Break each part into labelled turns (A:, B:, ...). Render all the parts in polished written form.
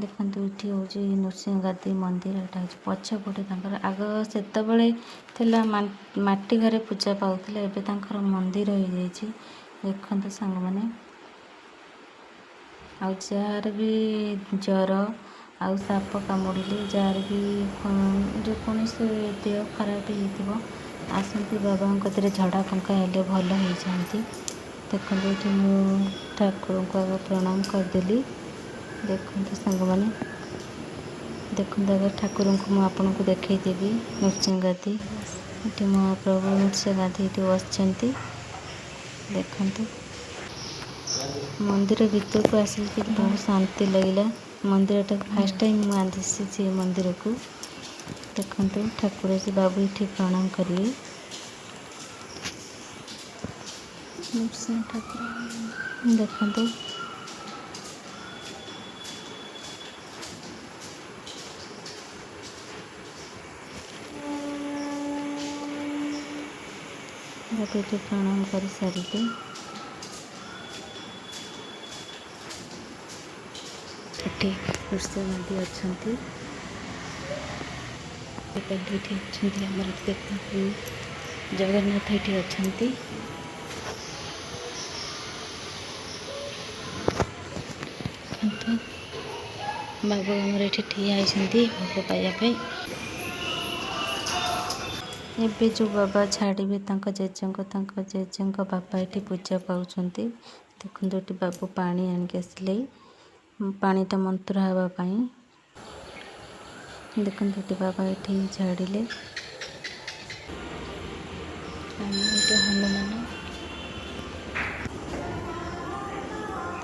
A: देखते ये हूँ नृसिंहगादी मंदिर। यहाँ हूँ पछपटे आग से मट्टी घरे पूजा पाते एवं मंदिर हो जाइए। देखते सांग मैंने जार भी ज्वर आउ साप कामुड़े जार भी जो कौन से देह खराब हो आसती बाबा झड़ा फंका हेले भल हो जाती। देखते ये ठाकुर को आगे प्रणाम करदेली। देखते सांग मैंने देखते अगर ठाकुर को मुझे आपन को देखईदेवी नृसिंहगादी ये महाप्रभु नृसिंहगादी ये बसते। देखते मंदिर भीतर को आसिक बहुत शांति लगला। मंदिर टा फास्ट टाइम मुझे मंदिर को देखते ठाकुर से बाबू ये प्रणाम करिए। नृसिंह ठाकुर देखते बाबू ये प्रणाम कर सारे ये नृसिंहगादी अच्छा देखते जगन्नाथ ये अच्छा बाबू आमर ये ठिया भोग पाइबापी। एबे जो बाबा छाड़े जेजे बाबा ये पूजा पाँच। देखते ये बाबू पानी आणिक आसिले पानीटा मंत्र हाँवाई। देखते ये बाबा ये छाड़िले हनुमान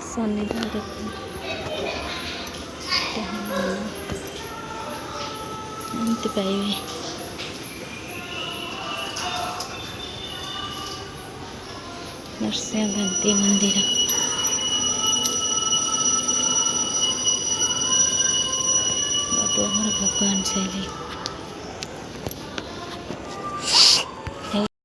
A: शनिदेव हनुमान एमती पाइबे। नृसिंहगादी मंदिर बाबू हमारे भगवान शैली।